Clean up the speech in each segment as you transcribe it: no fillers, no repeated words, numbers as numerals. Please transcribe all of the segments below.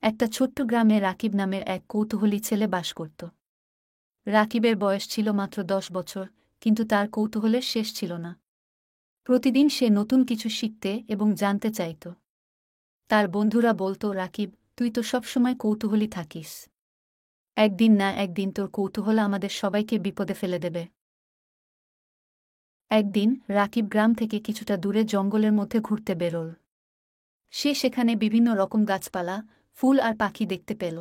একটা ছোট্ট গ্রামে রাকিব নামের এক কৌতূহলী ছেলে বাস করত। রাকিবের বয়স ছিল মাত্র 10 বছর, কিন্তু তার কৌতূহলের শেষ ছিল না। প্রতিদিন সে নতুন কিছু শিখতে এবং জানতে চাইত। তার বন্ধুরা বলতো, রাকিব, তুই তো সবসময় কৌতূহলী থাকিস। একদিন না একদিন তোর কৌতূহল আমাদের সবাইকে বিপদে ফেলে দেবে। একদিন রাকিব গ্রাম থেকে কিছুটা দূরে জঙ্গলের মধ্যে ঘুরতে বেরোল। সে সেখানে বিভিন্ন রকম গাছপালা, ফুল আর পাখি দেখতে পেল।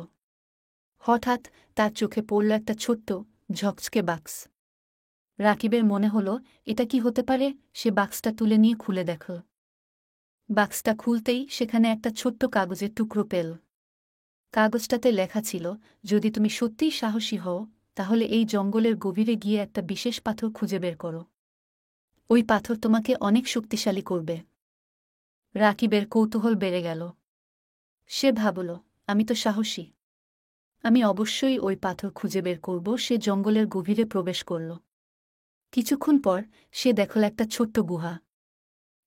হঠাৎ তার চোখে পড়ল একটা ছোট্ট, ঝকঝকে বাক্স। রাকিবের মনে হল, এটা কি হতে পারে? সে বাক্সটা তুলে নিয়ে খুলে দেখল। বাক্সটা খুলতেই সেখানে একটা ছোট্ট কাগজের টুকরো পেল। কাগজটাতে লেখা ছিল, যদি তুমি সত্যিই সাহসী হও, তাহলে এই জঙ্গলের গভীরে গিয়ে একটা বিশেষ পাথর খুঁজে বের করো। ওই পাথর তোমাকে অনেক শক্তিশালী করবে। রাকিবের কৌতূহল বেড়ে গেল। সে ভাবল, আমি তো সাহসী, আমি অবশ্যই ওই পাথর খুঁজে বের করব। সে জঙ্গলের গভীরে প্রবেশ করল। কিছুক্ষণ পর সে দেখল একটা ছোট্ট গুহা।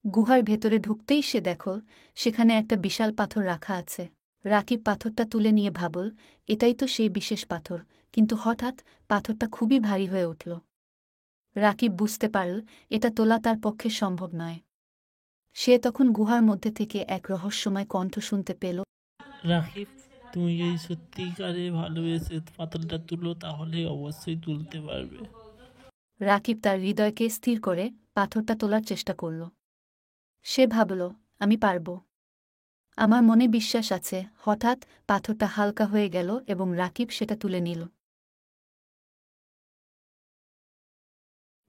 গুহার ভেতরে ঢুকতেই সে দেখল সেখানে একটা বিশাল পাথর রাখা আছে। রাকিব পাথরটা তুলে নিয়ে ভাবল, এটাই তো সেই বিশেষ পাথর। কিন্তু হঠাৎ পাথরটা খুবই ভারী হয়ে উঠল। রাকিব বুঝতে পারল এটা তোলা তার পক্ষে সম্ভব নয়। সে তখন গুহার মধ্যে থেকে এক রহস্যময় কণ্ঠ শুনতে পেল। রাকিব, তুমি যদি সত্যিকারে ভালোবেসে পাথরটা তুলো তাহলে অবশ্যই তুলতে পারবে। রাকিব তার হৃদয়কে স্থির করে পাথরটা তোলার চেষ্টা করল। সে ভাবল, আমি পারব, আমার মনে বিশ্বাস আছে। হঠাৎ পাথরটা হালকা হয়ে গেল এবং রাকিব সেটা তুলে নিল।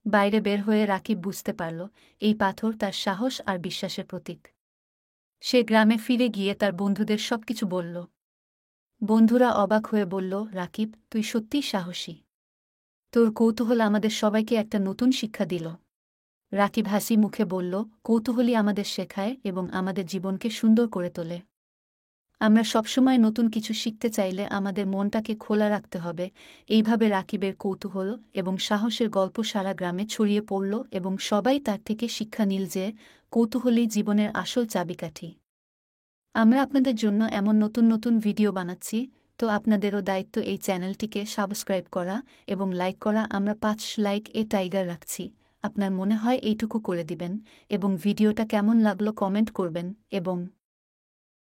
বাইরে বের হয়ে রাকিব বুঝতে পারল এই পাথর তার সাহস আর বিশ্বাসের প্রতীক। সে গ্রামে ফিরে গিয়ে তার বন্ধুদের সবকিছু বলল। বন্ধুরা অবাক হয়ে বলল, রাকিব, তুই সত্যিই সাহসী। তোর কৌতূহল আমাদের সবাইকে একটা নতুন শিক্ষা দিল। রাকিব হাসি মুখে বলল, কৌতূহলই আমাদের শেখায় এবং আমাদের জীবনকে সুন্দর করে তোলে। আমরা সবসময় নতুন কিছু শিখতে চাইলে আমাদের মনটাকে খোলা রাখতে হবে। এইভাবে রাকিবের কৌতূহল এবং সাহসের গল্প সারা গ্রামে ছড়িয়ে পড়ল এবং সবাই তার থেকে শিক্ষা নিল যে কৌতূহলই জীবনের আসল চাবিকাঠি। আমরা আপনাদের জন্য এমন নতুন নতুন ভিডিও বানাচ্ছি, তো আপনাদেরও দায়িত্ব এই চ্যানেলটিকে সাবস্ক্রাইব করা এবং লাইক করা। আমরা 5 লাইক টাইগার রাখছি। আপনার মনে হয় এইটুকু করে দিবেন এবং ভিডিওটা কেমন লাগলো কমেন্ট করবেন এবং